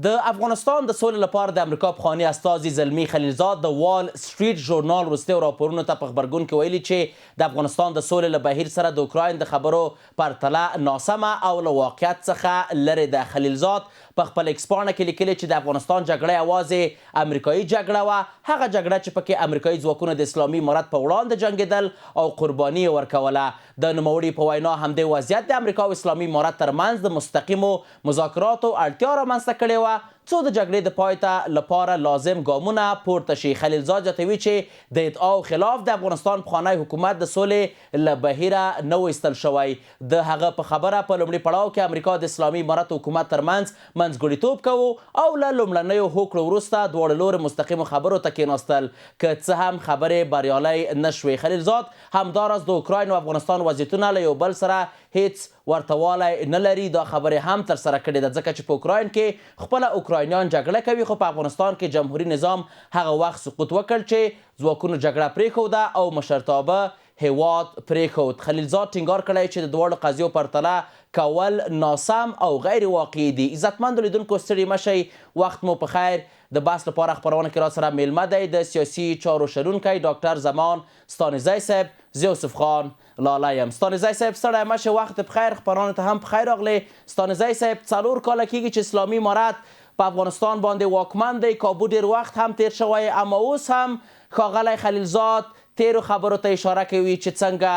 د افغانستان د سولې لپاره د امریکا پخواني استازي زلمي خلیلزاد د وال سټریټ ژورنال وروستیو راپورونو ته په خبرګون کې ویلي چې د افغانستان د سولې له بهیر سره د اوکراین د خبرو پرتله ناسمه او له واقعیت څخه لرې ده. خلیلزاد په خپل ایکس پاڼه کې لیکلي چې د افغانستان جګړه یوازې امریکایي جګړه وه، هغه جګړه چې پکې امریکایي ځواکونه د اسلامي امارت په وړاندې جنګېدل او قرباني یې ورکوله. د نوموړي په وینا همدې وضعیت د امریکا او اسلامي امارت ترمنځ د مستقیمو مذاکراتو اړتیا رامنځته کړې وه څو د جګړې د پای ته لپاره لازم ګامونه پورته شي. خلیلزاد زیاتوي چې د ادعاو خلاف د افغانستان پخوانی حکومت د سولې له بهیره نه و ایستل شوی. د هغه په خبره په لومړي پړاو کې امریکا د اسلامي امارت حکومت ترمنځ منځګړیتوب کوو او له لومړنیو هوکړو وروسته دواړه لورې مستقیمو خبرو ته کېناستل، که څه هم خبرې بریالی نه شوې. خلیلزاد همداراز د اوکراین او افغانستان وضعیتونه له یو بل سره هیڅ ورتوالی نه لري. دا خبرې هم ترسره کړې ده ځکه چې په اوکراین کې خپله اوکراینیان جګړه کوي، خو په افغانستان کې جمهوري نظام هغه وخت سقوط وکړ چې ځواکونو جګړه پرېښوده او مشرتابه هیواد پرېښود. خلیلزاد ټینګار کړی چې د دواړو قضیو پرتله کول ناسم او غیر واقعي دي. عزتمندو لیدونکو ستړي مشئ، وخت مو په خیر. د بحث لپاره خپرونه کې را سره میلمه دی د سیاسي چارو شنونکی ډاکټر زمان ستانزی صاحب. زه یوسف خان لالی یم. ستانزی صاحب ستړی مشئ، وخت په خیر، خپرونه ته هم په خیر راغلی. ستانزی صاحب 4 کاله کېږي چې اسلامي امارت په افغانستان باندې واکمن دی، کابو ډېر وخت هم تیر شوی، اما اوس هم ښاغلی خلیلزاد تیرو خبرو ته اشاره کوي چې څنګه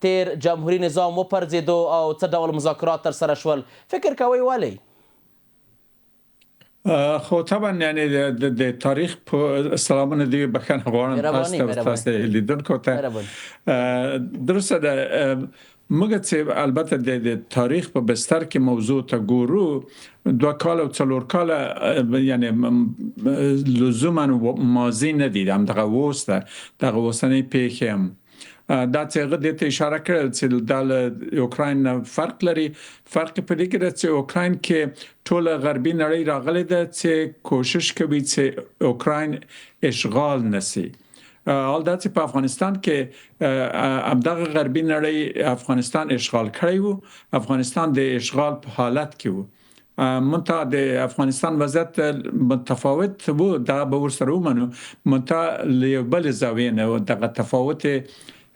تیر جمهوري نظام وپرځېدو او څه ډول مذاکرات ترسره شول. فکر کوئ ولې؟ خو طبعا یعنی د تاریخ په سلامونه دی بخښنه غواړم تاسو لیدونکو ته. درسته ده موږ چې البته د تاریخ په بستر کې موضوع ته ګورو 2 کال او 4 کال یعنی لزوما ماضی نه دي، همدغه اوس ده، دغه اوسنۍ پیښې هم دا چې هغه دې ته اشاره کړل چې د اوکراین فرق لري. فرق په دې کې ده چې اوکراین کې ټوله غربي نړۍ راغلې ده چې کوشش کوي چې اوکراین اشغال نشي. حال دا چې په افغانستان کې همدغه غربي نړۍ افغانستان اشغال کړی وو، افغانستان د اشغال په حالت کې وو. منتها د افغانستان وضعیت متفاوت وو، دا به ورسره ومنو، منتها له یو بل زاویې نه دغه تفاوت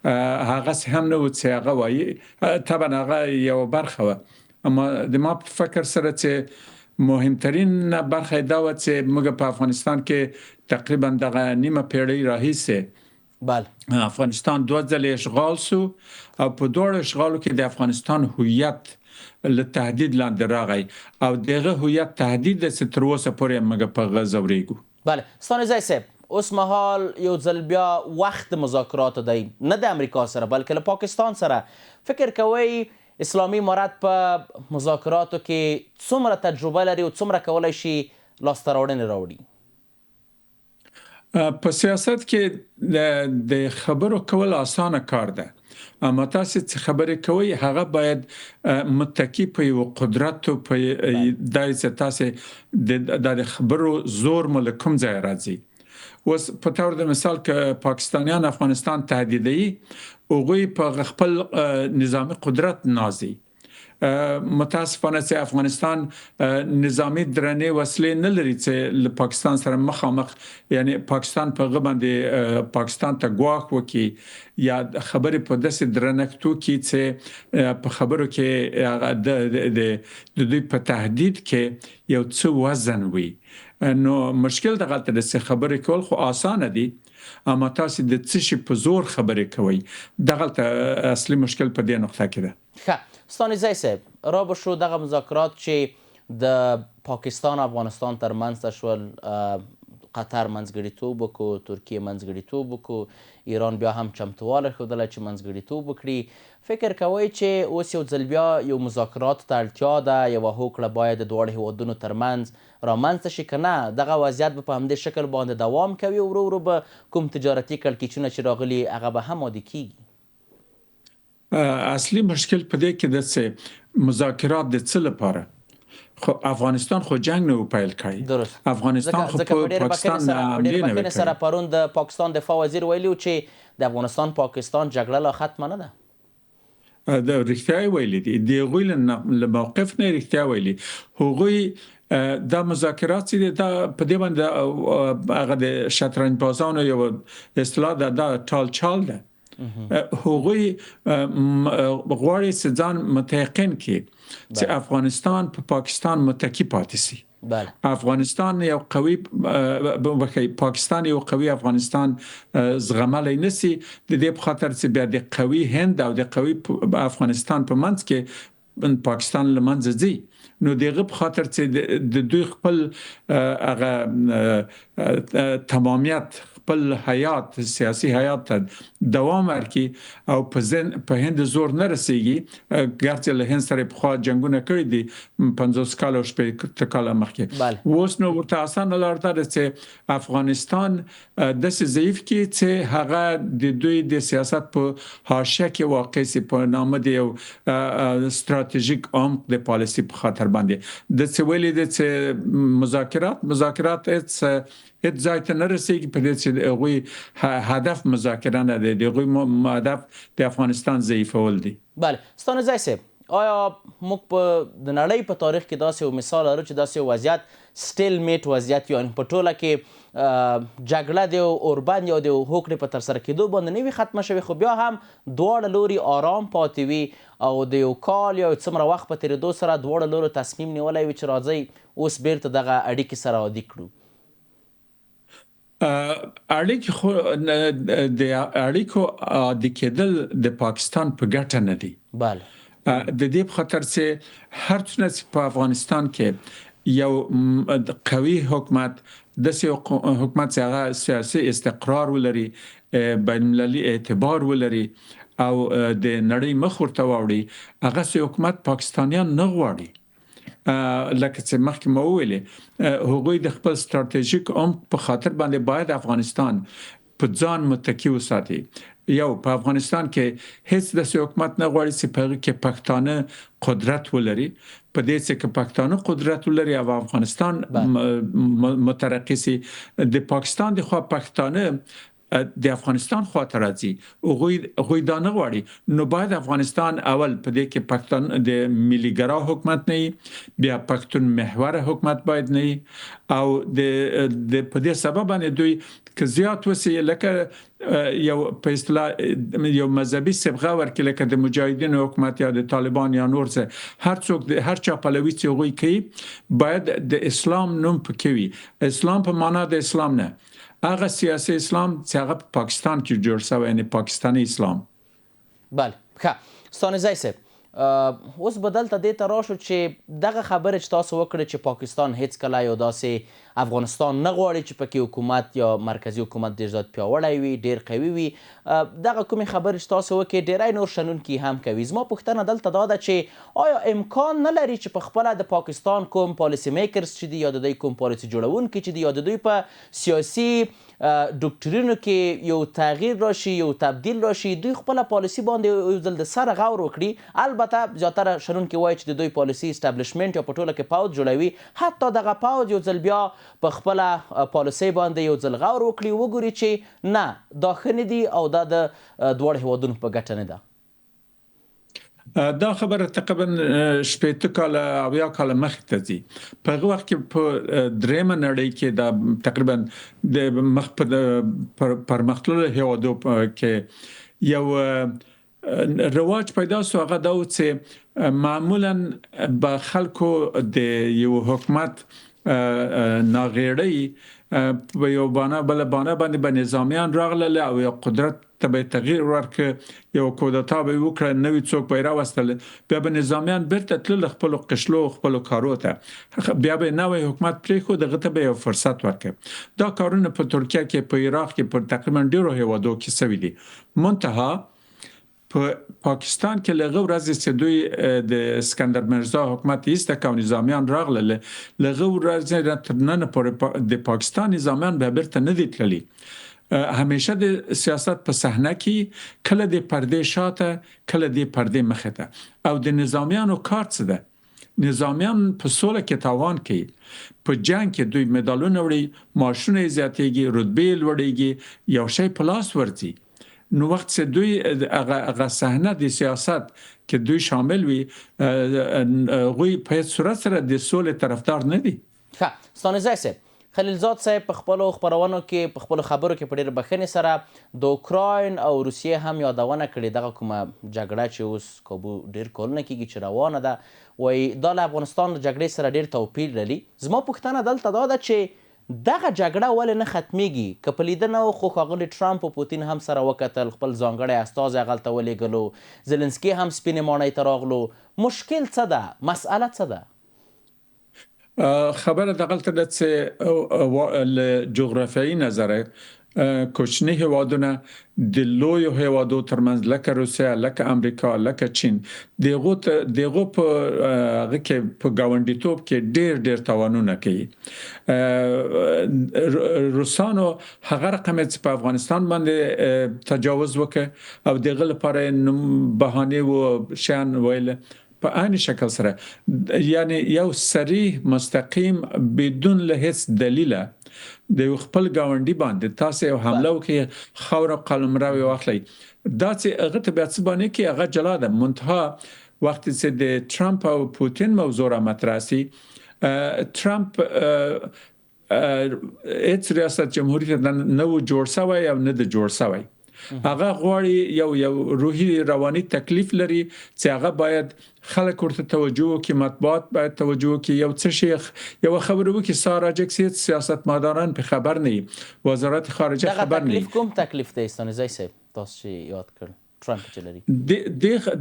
هغه هم نه و چې هغه وایي. طبعا هغه یو برخه وه، اما د ما په فکر سره چې مهمترین برخه دا و چې موږ په افغانستان کې تقریبا دغه نیمه پیړۍ راهیسې افغانستان 2 ځله اشغال سو او په دوه اشغالو کې د افغانستان هویت له تهدید لاندې راغی او دغه هویت تهدید چې تر اوسه پورې موږ په غزورېږو. بله ستانزی صاحب، اوس مهال یو ځل بیا وخت مذاکرات دی، نه د امریکا سره بلکې له پاکستان سره. فکر کوئ اسلامي امارت په مذاکراتو کې څومره تجربه لري او څومره کولی شي لاسته راوړنې راوړي؟ په سیاست کې د خبرو کول اسانه کار ده، اما تاسو چې خبرې کوي هغه باید متکی په یو قدرت او په دای چې تاسو د خبرو زور ملکم ځای راځي. اوس په تور د مثال کې پاکستانیان افغانستان تهدیدوي، هغوی په خپل نظامی قدرت نازي. متاسفانه چې افغانستان نظامی درنې وسلې نه لري چې له پاکستان سره مخامخ، یعنی پاکستان په هغه باندې پاکستان ته ګواښ وکړي یا خبرې په داسې درنښتو کې چې په خبرو کې د دوی په تهدید کې یو څه وزن وي. نو مشکل دغه ته د خبرې کول خو اسانه دي، اما تاسو د څه شي په زور خبرې کوي، دغه ته اصلي مشکل په دې نقطه کې ده. ښه ستانزی صاحب، را به شو دغه مذاکرات چې د پاکستان او افغانستان ترمنځ ته شول، قطر منځګړیتوب وکړو، ترکیه منځګړیتوب وکړو، ایران بیا هم چمتوالی ښودله چې منځګړیتوب وکړي. فکر کوئ چې اوس یو ځل بیا یو مذاکراتو ته اړتیا ده، یوه هوکړه باید د دواړو هیوادونو ترمنځ رامنځته شي، که نه دغه وضعیت به په همدې شکل باندې دوام کوي، ورو ورو به کوم تجارتي کړکېچونه چې راغلي هغه به هم عادي کیږي؟ اصلي مشکل په دې کې ده چې مذاکرات د څه لپاره؟ خو افغانستان خو جنگ نه پیل کړی. درست. افغانستان خو په پاکستان ډېر بخښنې سره پرون د پاکستان دفاع وزیر ویلي و چې د افغانستان پاکستان جګړه لا ختمه نه ده. د رښتیا ویلي دي، د هغوی له موقف نه رښتیا ویلي. هغوی دا مذاکرات چې دا په دې باندې هغه د شطرنج بازانو یو اصطلاح ده، دا ټال چال ده. هغوی غواړي چې ځان متيقن کړي چې افغانستان په پاکستان متکی پاتې شي. افغانستان یو قوي پاکستان یو قوي افغانستان زغملای نسی. د دې په خاطر چې بیا د قوي هند او د قوي افغانستان په منځ کې پاکستان لمنځه ځي. نو دغه په خاطر چې د دوی خپل هغه تمامیت، خپل حیات، سیاسي حیات ته دوام ورکړي او په هند زور نه رسیږي. ګرچې له هند سره په خوا جنگونه کړی دي 50 کال او 60 کال مخکې. اوس نو ورته اسانه لار ده چې افغانستان داسې ضعیف کی چې هغه د دوی د سیاست په حاشیه کې واقع سي په نامه دی یو ستراتیژیک عمق د پالیسی په خاطر باندې د څولې د مذاکرات هیڅ ځای ته نه رسیږي. په دې چې هغوی هدف مذاکره نه دی، هغوی هدف د افغانستان ضعیفول دي. بله ستانه ځای صاحب، آیا موږ په د نړۍ په تاریخ کې داسې یو مثال لرو چې داسې یو وضعیت سټیل میټ وضعیت، یعنې په ټوله کې جګړه د اوربند یا د هوکړې په ترسره کېدو باندې نه وي ختمه شوې، خو بیا هم دواړه لوري آرام پاتې وي او د یو کال یا څومره وخت په تېرېدو سره دواړه لورو تصمیم نیولی وي چې راځئ اوس بیرته دغه اړیکې سره عادي کړو؟ اړیکې خو د اړیکو عادي کېدل د پاکستان په ګټه نه دي. بله د دې په خاطر چې هر څونه چې په افغانستان کې یو قوي حکومت، داسې حکومت چې هغه سیاسي استقرار ولري، بین المللي اعتبار ولري او د نړۍ مخ ورته واوړي، هغه حکومت پاکستانیان نه غواړي. لکه چې مخکې مو ویلې، هغوی د خپل ستراتیژیک عمق په خاطر باندې باید افغانستان په ځان متکی وساتي. یو په افغانستان کې هیڅ داسې حکومت نه غواړي چې په هغه کې پښتانه قدرت ولري. په دې چې پښتانه قدرت ولري او افغانستان مترقي سي، د پاکستان د خوا پښتانه د افغانستان خواته راځي، هغوی دا نه غواړي. نو باید افغانستان اول په دې کې پښتون د مليګرا حکومت نه وي، بیا پښتون محور حکومت باید نه وي او د په دې سبب باندې دوی که زیات وسی لکه یو په اصطلاح یو مذهبي صبغه ورکړي، لکه د مجاهدینو حکومت یا د طالبان یا نور څه، هر څوک هر چا پلوي چې هغوی کوي باید د اسلام نوم پکې وي. اسلام په معنا د اسلام نه، هغه سیاسي اسلام چې هغه په پاکستان کې جوړ شوی، یعنی پاکستاني اسلام. بله ښه ستانزی صاحب، اوس به دلته دې ته راشو چې دغه خبره چې تاسو وکړه چې پاکستان هیڅکله یو داسې افغانستان نه غواړي چې پکې حکومت یا مرکزي حکومت ډېر زیات پیاوړی وي، ډېر قوي وي، دغه کومې خبرې چې تاسو وکړې ډېری نور شنونکي هم کوي. زما پوښتنه دلته دا ده چې آیا امکان نه لري چې په خپله د پاکستان کوم پالیسي میکرز چې دي یا د دوی کوم پالیسي جوړونکي چې دي یا د دوی په سیاسي ډوکټرینو کې یو تغییر راشي، یو تبدیل راشي، دوی خپله پالیسي باندې یو ځل د سره غور وکړي؟ البته زیاتره شنونکي وایي چې د دوی پالیسي اسټابلیشمنټ یا په ټوله کې پوځ جوړوي، حتی دغه پوځ یو ځل بیا په خپله پالیسۍ باندې یو ځل غور وکړي، وګوري چې نه دا ښه نه دي او دا د دواړو هیوادونو په ګټه نه ده. دا خبره تقریبا 80 کاله 80 کاله مخکې ته ځي. په هغه وخت کې په درېیمه نړۍ کې دا تقریبا د پرمختللو هیوادو کې یو رواج پیدا شو. هغه دا و چې معمولا به خلکو د یو حکومت ناغېړی په یو بانه بل بانه باندې به نظامیان راغله او یو قدرت ته به تغییر ورکړ، یو کودتا به وکړه، نوې څوک به راوستل، بیا به نظامیان بیرته تلل خپل قشلو خپل کارو ته، بیا به نوې حکومت پرېښود، دغه ته به یو فرصت ورکړ. دا کارونه په ترکیه کې، په عراق کې، په تقریبا ډیرو هیوادو کې شوي دي. منتها په پاکستان کې لږه ورځې چې دوی د اسکندر مرزا حکومت ایسته کو نظامیان راغله، لږه ورځې تر نن پورې د پاکستان نظامیان به بیرته نه دي تللي. همیشه د سیاست په صحنه کې کله د پردې شاته کله د پردې مخه ته، او د نظامیانو کار څه ده؟ نظامیان په سوله کې تاوان کوي، په جنگ کې دوی مډالونه وړي، معاشونه زیاتېږي، رتبې لوړېږي، یو شی په لاس ورځي. نو وخت چې دوی هغه صحنه د سیاست کې دوی شامل وي غوی په هیڅ صورت سره د سولې طرفدار نه دي. ښه ستانزی صاحب، خلیلزاد صاحب په خپلو خپرونو کې په خپلو خبرو کې په ډېر بښنې سره د اوکراین او روسیې هم یادونه کړې دغه کومه جګړه چې اوس کابو ډېر کلونه کېږي چې روانه ده، وایي دا له افغانستان د جګړې سره ډېر توپیر لري. زما پوښتنه دلته دا ده چې دغه جګړه ولې نه ختمیږي؟ که په لیدنه خو ښاغلي ټرمپ او پوتین هم سره وکتل، خپل ځانګړی استازی هغلته ولېږلو، زلنسکي هم سپینې ماڼۍ ته راغلو، مشکل څه ده؟ مسئله څه ده؟ خبره دغلته ده چې له جغرافیایي نظره کوچني هیوادونه د لویو هیوادو ترمنځ لکه روسیه، لکه امریکا، لکه چین دغه په هغه کې په ګاونډیتوب کې ډېر تاوانونه کوي. روسانو هغه رقم چې په افغانستان باندې تجاوز وکړ او دغه لپاره بهانه و شان ویل په عین شکل سره، یعنی یو صریح مستقیم بدون له هیڅ دلیله د خپل ګاونډي باندې تاسو یو حمله وکړي، خاور قلمرو واخلي، دا چې هغه ته بیا څه باندې کې هغه جلا ده. منتها وخت چې د ټرمپ او پوتین موضوع را مطرح سي، ټرمپ هیڅ ریاست جمهوریت نه و جوړ شوی او نه د جوړ شوی. هغه غواړي یو روحي رواني تکلیف لري چې هغه باید خلک ورته توجه وکړي، مطبوعات باید توجه وکړي، یو څه شي یو خبره وکړي ساراجک سیاستمداران په خبر نه وي، وزارت خارجه خبر نه وي. دغه کوم تکلیف دی ستانزی صاحب تاسو چې یاد کړ ټرمپ چې لري؟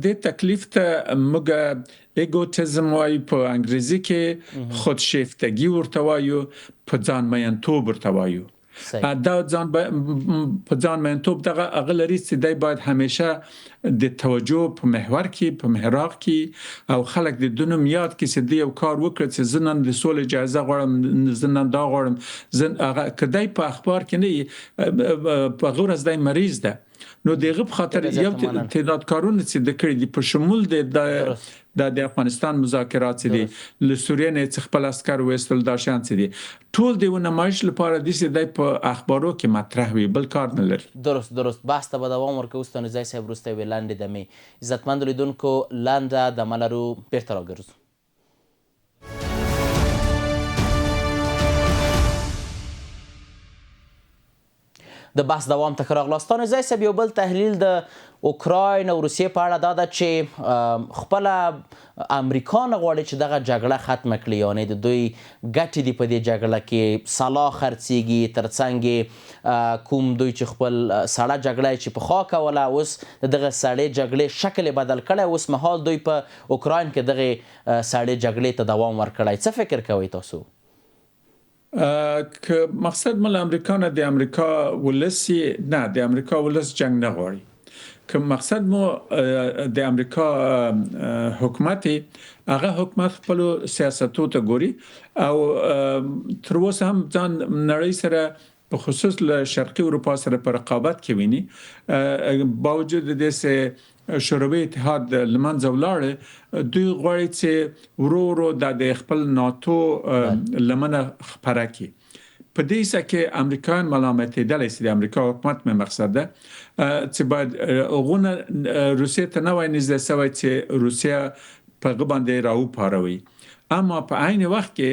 د تکلیف ته موږ ایګوټیزم وایو په انګریزي کې، خودشیفتگی ورته وایو، په ځان مینتوب ورته وایو. دا په ځان مینتوب دغه هغه لري چې دی باید همیشه د توجه په محور کې، په محراق کې، او خلک د دونم یاد کې چې دی یو کار وکړي چې زه نن د سولې اجازه غواړم، زه نن دا غواړم، هغه کدی په اخبار کې نه په غورز دی مریض ده. نو دغه په خاطر یو تعداد کارونه چې د کړي دي په شمول د افغانستان مذاکرات دي، له سوریه نه خپل عسكر وستل دا شان دي، ټول د نمایش لپاره د سې په اخبارو کې مطرح وي، بل کار نه لري. درست بحث ته به دوام ورکوو. ستانزی صاحب وروسته یوې لنډې دمې عزتمندو لیدونکو لنډه دمه لرو، بیرته راګرځو. د بحث دوام ته ښه راغلاست. ستانزی صاحب، یو بل تحلیل د اوکراین او روسیې په اړه دا ده چې خپله امریکا نه غواړي چې دغه جګړه ختمه کړي، یعنې د دوی ګټې دي په دې جګړه کې، سلاح خرڅیږي، ترڅنګ کوم دوی چې خپل سړه جګړه چې پخوا کوله اوس د دغه سړې جګړې شکل یې بدل کړی، اوس مهال دوی په اوکراین کې دغې سړې جګړې ته دوام ورکړی. څه فکر کوئ تاسو؟ که مقصد مال امریکا نه د امریکا ولسی نه د امریکا ولس جنگ نه غواړي، که مقصد مو د امریکا حکومت هغه حکومت خپل سیاستو ته ګوري او تر اوسه هم ځان نړۍ سره په خصوص له شرقي اروپا سره په رقابت کې ویني، باوجود د دې شوروي اتحاد لمنځه ولاړ، دوی غواړي چې ورو د خپل ناتو لمنه خپره کړي. په دې ځکه کې امریکایان ملامتېدلی چې د امریکا حکومت مې مقصد ده چې باید غونه روسیې ته نه وای نږدې شوی چې روسیه په هغه باندې راوپاروي، اما په عین وخت کې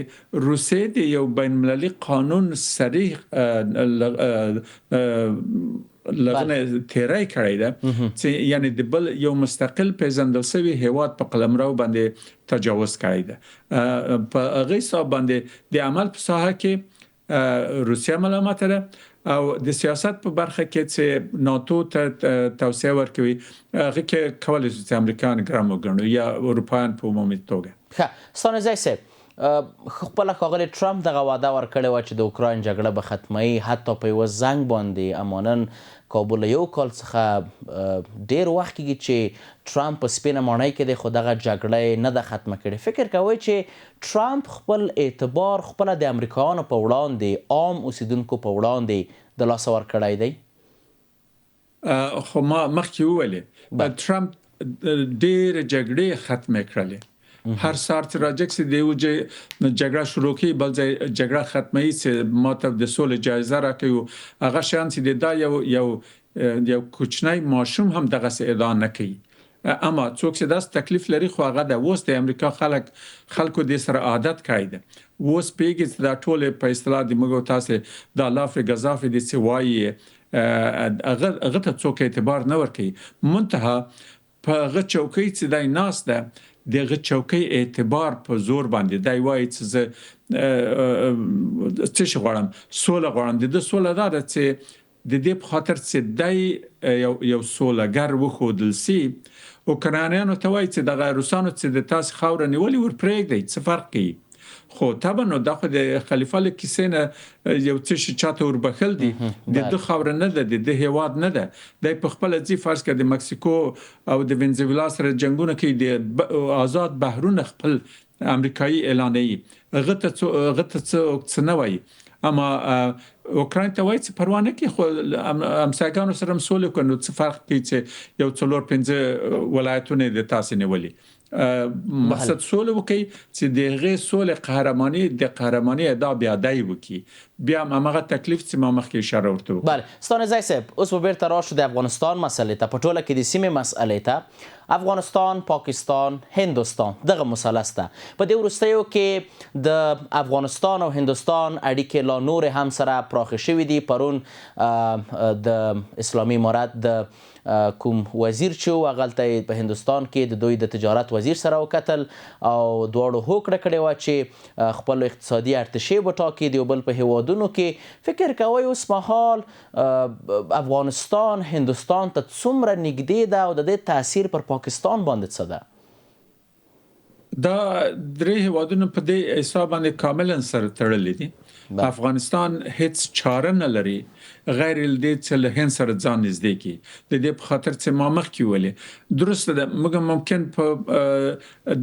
روسیې د یو بین المللي قانون صریح لغنه تیرای کړی ده چې یعنی د بل یو مستقل پیژندل شوی هیواد په قلمرو باندې تجاوز کړی ده. په هغه حساب باندې د عمل په ساحه کې روسیه ملامت ده او د سیاست په برخه کې چې ناتو ته توسعه ورکوي، هغه کې کولای شي چې امریکایان ګرام وګڼي یا اروپایان په عمومي توګه. ښه ستانزی صاحب، خپله ښاغلي ټرمپ دغه وعده ورکړې وه چې د اوکراین جګړه به ختموي، حتی په یوه زنګ باندې. اما نن کابل یو کال څخه ډېر وخت کېږي چې ټرمپ په سپینه ماڼۍ کې دی، خو دغه جګړه نه ده ختمه کړې. فکر کوئ چې ټرمپ خپل اعتبار خپله د امریکایانو په وړاندې، عام اوسیدونکو په وړاندې د لاسه ورکړی دی؟ خو ما مخکې وویلې ټرمپ ډېرې جګړې ختمې کړلې هر سار چې راځي چې دیو جګړه شروع کی بل ځای جګړه ختمي چې ماته د سولې جایزه راکوي هغه شان چې دا یو کوچنی ماشوم هم دغه څه ادا نه کوي اما څوک چې داس تکلیف لري خو هغه د اوس د امریکا خلکو د سره عادت کړي اوس پیګ دا ټول په اصطلاح د مګو تاسو د لافر غزافي د سوای هغه ته څوک اعتبار نه ورکي منتها په هغه چوکۍ چې دای ناس ده دغه چوکۍ اعتبار په زور باندې دای وایي چې څه غواړم سوله غواړم د سوله دا چې د دې په خاطر چې دای یو سولهګر وخودل سي او کرانیانو ته وایي چې د روسانو چې د تاسو خاور نیولې ور پرېږدي څه فرق کوي خو طبعا نو دغه د خلیفہ لکیسینه یو څه چاته ور بخل دي د خاور نه ده د هیواد نه ده د په خپل ځی فرض کړه د مکسیکو او د وینزویلا سره جنگونه کوي د آزاد بحرونه خپل امریکایي اعلانوي غته څه نه وایي اما اوکراین ته وایي چې پروا نه کوي خو امساګانو سره مسولې کوي نو څه فرق کوي چې یو 4-5 ولایتونه د تاسو نیولې مقصد سوله وکي چې دغه سوله قهرماني ادا بیا دای وکي بیا هغه تکلیف چې ما مخکې اشاره ورته بله ستانه زای صاحب اوس به بیرته راشو د افغانستان مسلې ته په ټوله کې د سیمې مسلې ته افغانستان پاکستان هندوستان دغه مثلث ته په دې وروستیو کې د افغانستان او هندوستان اړیکې لا نور هم سره پراخې شوې دي پرون د اسلامي امارت د کوم وزیر چې هغلته په هندوستان کې د دوی د تجارت وزیر سره وکتل او دواړو هوکړه کړې وه چې خپل اقتصادي ارتشې به ټاکي د یو بل په هیوادونو کې فکر کوئ اوس مهال افغانستان هندوستان ته څومره نږدې ده او د دې تاثیر پر پاکستان باندې څه ده دا درې هیوادونو په دې حساب باندې کاملا سره تړلي دي افغانستان هیڅ چاره نه لري غیر دې چې له هند سره ځان نږدې کی د دې په خاطر چې ما مخکې ولې درسته ده موږ ممکن په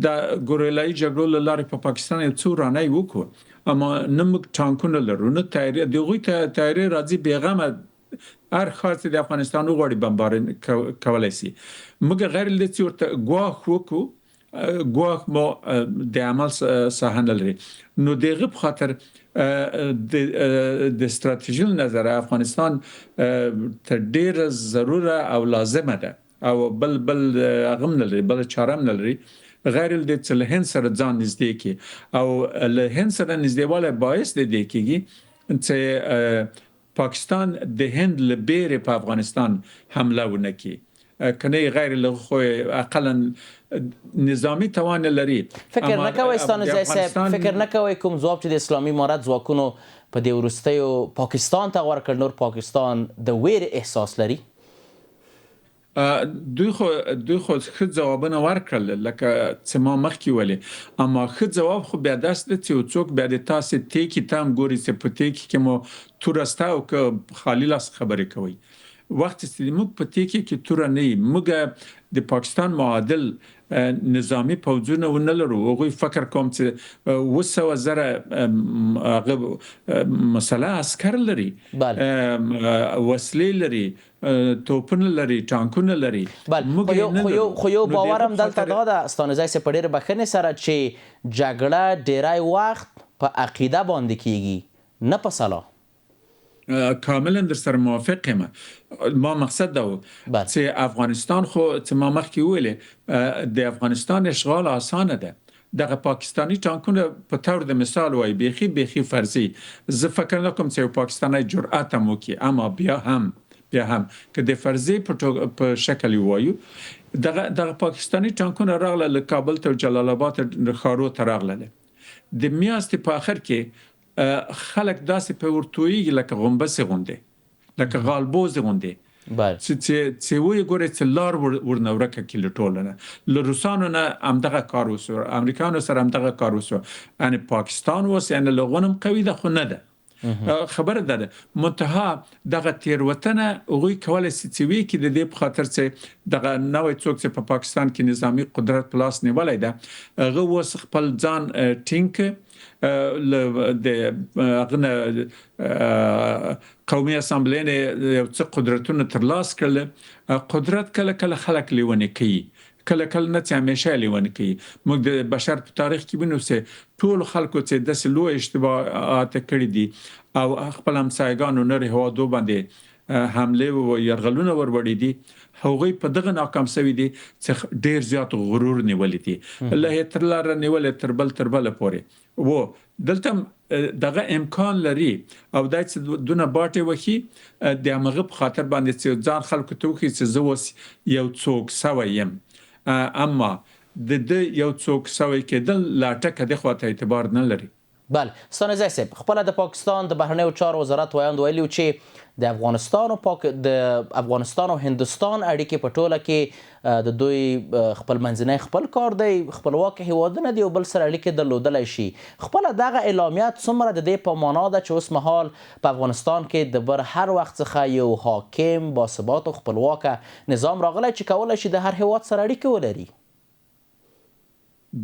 د ګوریلای جګړو لاره په پاکستان یو څو رانه وکړو اما نمک ټانکونه لرو نه تیاری دغه تیاری راځي بیغمه هر خاص د افغانستان وغوړي بمبار کولای شي موږ غیر دې چې ورته ګواخ وکړو ګواخ مو د عمل ساحه لري نو دغه په خاطر د استراتیژي نظر افغانستان ته ډیره ضروره او لازمه ده او بل غم لري بل چاره لري غیر د هند سره ځان نږدې کی او له هند سره نږدېواله باعث دی کیږي چې پاکستان د هند لبیره په افغانستان حمله ونکي کنه غیر له خو اقلا نظامی توان لري فکر نه کوي ستانه ځای صاحب فکر نه کوي کوم ځواب چې د اسلامي امارت ځواکونو په دې وروستیو پاکستان ته ورکړ نور پاکستان د ویر احساس لري دوی خو ښه ځوابونه ورکړل لکه چې ما مخکې ولې اما ښه ځواب خو بیا داسې دی چې څوک بیا د تاسې تیکي تام ګوري چې په تیکي کې مو تورسته او که خالي لاس خبرې کوي وخت چې موږ په تیکي کې توره نه یو موږ د پاکستان معادل نظامی پوځونه ونه لرو هغوی فکر کوم چې 200,000 مسله عسكر لري وسلې لري توپونه لري ټانکونه لري خو یو باورم دلته دا ده ستانه ځای په ډېرې بخښنې سره چې جګړه ډیری وخت په عقیده باندې کیږي نه په سلا کاملا در سره موافق یم ما مقصد دا چې افغانستان خو چې ما مخکې ویلې د افغانستان اشغال آسانه ده دغه پاکستانی ټانکونه په تور د مثال وای بیخي فرضي زه فکر نه کوم چې پاکستاني جرأت مو کی اما بیا هم که د فرضي په شکل وایو دغه پاکستانی ټانکونه راغله له کابل ته جلال آباد خارو ته راغله د میاشتې په اخر کې خلک داسې په ورتویږي لکه غومبسې غوندې لکه غالبوزې غوندې چې وی ګورې چې لار ورنه ورکه کې له ټولنه له روسانو نه همدغه کار وسو امریکانو سره همدغه کار وسو یعنی پاکستان وس یعنی لغونم قوي ده خو نه ده خبره ده منتها دغه تیروتنه هغوی کولای شي چې وی کې د دې په خاطر چې دغه نوې څوک چې په پاکستان کې نظامی قدرت پلاس نیولای ده هغه وس خپل ځان ټینګ د غنه قومي اسامبلې یو څه قدرتونه ترلاسه کړل قدرت کله خلک لیونه کوي کله کله نه چې همیشه لیونی کوي. موږ د بشر په تاریخ کې وینو چې ټول خلکو چې داسې لوی اشتباهات کړي دي او خپل همسایګانو نورې هیوادو باندې حمله او یرغلونه وروړي دي، هغوی په دغه ناکام شوي دي چې ډیر زیات غرور نیولې دي، له هټلر نیولې تر بل پورې و دلته دغه امکان لري او دا چې دونه باټه وکي د هغه په خاطر باندې چې ځان خلکو ته وکړي چې زه اوس یو څوک سوی یم، اما د یو څوک سوی کېدل لا ټکه د خواته اعتبار نه لري. بله ستانه زی صاحب، خپل د پاکستان د بهرنیو چارو وزارت وایند ویلي چې د افغانستان او هندوستان اړیکې په ټوله کې د دوی خپل منځنی خپل کار دی، خپلواک هیوادونه دي او بل سره اړیکې درلودلی شي. خپله دغه اعلامیه څومره د دې په معنا ده چې اوس مهال په افغانستان کې د بر هر وخت څخه یو حاکم باثبات او خپلواکه نظام راغلی چې کولی شي د هر هیواد سره اړیکې ولري؟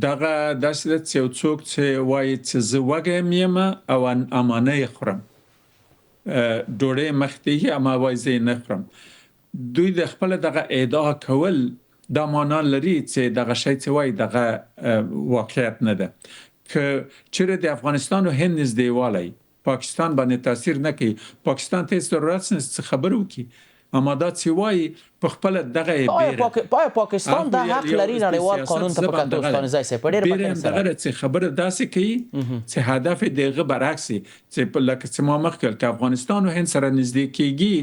دغه داسې ده چې یو څوک چې وایي چې زه وږی یم او امانه یې خورم، ډوډۍ مخې ته اما وایي زه یې نه خورم، دوی د خپل دغه ادعا کول دا معنا لري چې دغه شی چې وایي دغه واقعیت نه ده. که چیرې د افغانستان او هند نږدېوالی پاکستان باندې تاثیر نه کوي، پاکستان ته هېڅ ضرورت نشته خبرې وکړي، اما دا چې وایي په خپل دغه آیا پاکستان دا حق لري نړیوال قانون ته په کتو ستانه ځای سي په ډېر پکې دغه چې خبره داسې کوي چې هدف دغه برعکس چې لکه چې ما مخکې چې افغانستان او هند سره نږدې کېږي،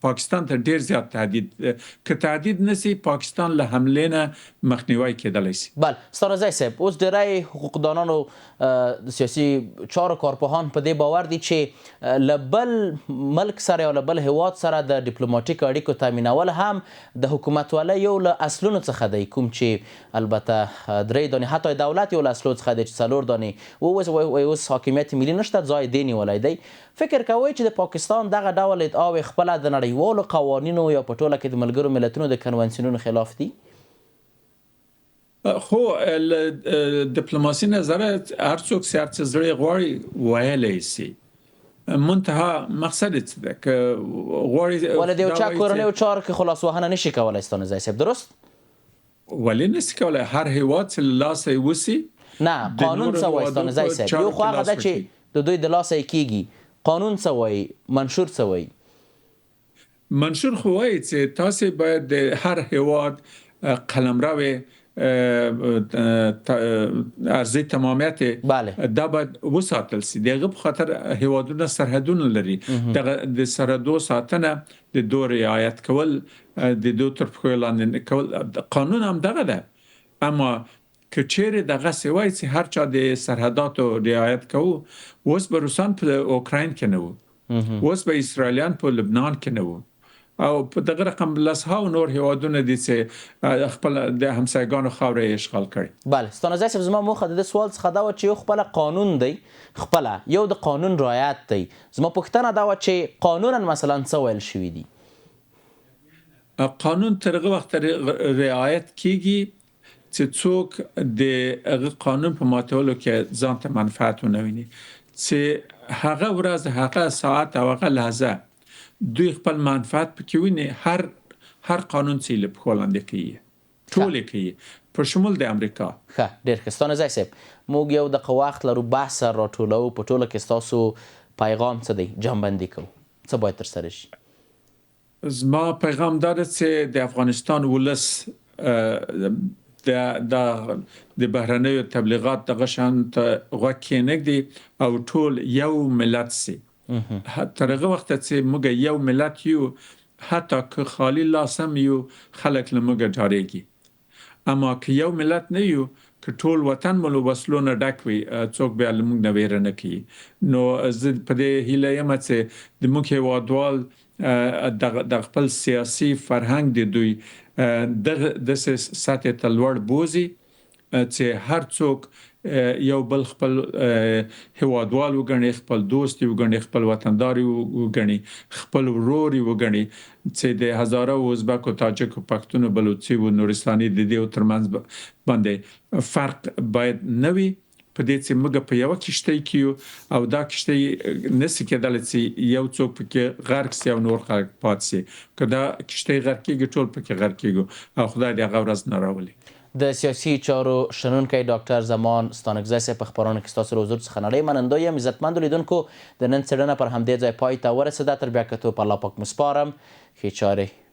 پاکستان ته ډېر زیات تهدید، که تهدید نشي پاکستان له حملې نه مخنیوی کېدلی شي. بله ستانه ځای صاحب، اوس ډېری حقوقدانانو د سیاسي چارو کارپوهان په دې باور دي چې له بل ملک سره یا له بل هیواد سره د ډیپلوماټیک اړیکو تامینول هم د حکومتولۍ یو له اصلونو څخه دی، کوم چې البته 3 دانې حتی دولت یو له اصلو څخه دی چې 4 دانې اوس حاکمیت ملي نشته، ځای دې نیولی دی. فکر کوئ چې د پاکستان دغه ډول ادعاوې خپله د نړیوالو قوانینو یا په ټوله کې د ملګرو ملتونو د کنونسیونونو خلاف دي؟ خو ډیپلوماسي نظره هر څوک چې هر څه زړه غواړي ویلی شي، منتها مقصد څه ده که غواړي ولې د یو چا کورنیو چارو کې خلاص وهنه نشي کولی ستانه ځای صاحب، درست؟ ولې نشي کولی؟ هر هیواد چې له لاسه یې وسي نه قانون څه وایي ستانه ځای صاحب؟ یو خو هغه ده چې د دوی د لاسه یې کېږي، قانون څه وایي، منشور څه وایي؟ منشور خو وایي چې تاسې باید د هر هیواد قلمرو ارزی تمامیت دا باید وساتل شي، دغه په خاطر هیوادونه سرحدونه لري، د سرحدو ساتنه د دو رعایت کول، د دو تر پښو لاندې کول، قانون هم دغه ده. اما که چیرې دغه سوای چې هر چا د سرحداتو رعایت کوو، اوس به روسان په اوکراین کې نه وو، اوس به اسرائیلیان په لبنان کې نه وو، او په دغه رقم لسهاو نور هیوادونه دي چې خپل د همسایګانو خاورې اشغال کړي. بله ستانه ځای صاحب، زما موخه د دې سوال څخه دا وه چې یو خپله قانون دی، خپله یو د قانون رعایت دی، زما پوښتنه دا وه چې قانونا مثلا څه ویل شوي دي؟ قانون تر هغه وخته رعایت کیږي چې څوک د هغه قانون په ماتولو کې ځان ته منفعت ونه ویني، چې هغه ورځ، هغه ساعت او هغه لحظه دوی خپل منفعت پکې ویني، هر قانون چې له پښو لاندې کوي ټول کوي په شمول د امریکا. ښه، ډېر ښه ستانه ځای صاحب، موږ یو دقیقه وخت لرو، بحث سره راټولو، په ټوله کې ستاسو پیغام څه دی؟ جمعبندي کوو، څه باید ترسره شي؟ زما پیغام دا ده چې د افغانستان ولس د بهرنیو تبلیغات دغه شان ته غوږ کېنږدي او ټول یو ملت سي. تر هغه وخت چې موږ یو ملت یو، حتی که خالی لاس هم یو، خلک له موږ ډارېږي. اما که یو ملت نه یو، که ټول وطن مو له وسلو نه ډک وي، څوک بیا له موږ نه ویره نه کوي. نو زه په دې هیله یم چې د موږ هیوادوال د خپل سیاسي فرهنګ د دوی داسې سطحې ته لوړ بوځي چې هر څوک یو بل خپل هیوادوال وګڼي، خپل دوست وګڼي، خپل وطندار وګڼي، خپل ورور وګڼي، چې د هزاره او ازبکو، تاجکو، پښتونو، بلوچي او نورستاني د دې ترمنځ باندې فرق باید نه وي. په دې چې موږ په یو کشته کې یو او دا کشته نسی کېدل چې یو څوک پکې غرق سي او نور خلک پات سي که دا کشته غرق کېږي ټول پکې غرق کېږو او خدای دې هغه ورځ نه راولي. د سیاسي چارو شنونکی ډاکټر زمان ستانکزی صاحب په خپرونه کې ستاسو له حضور څخه نړۍ منندوی یم. عزتمندو لیدونکو د نن څېړنه پر همدې ځای پای ته ورسېده. تر بیا کتو په الله پاک مو سپارم. ښې چارې.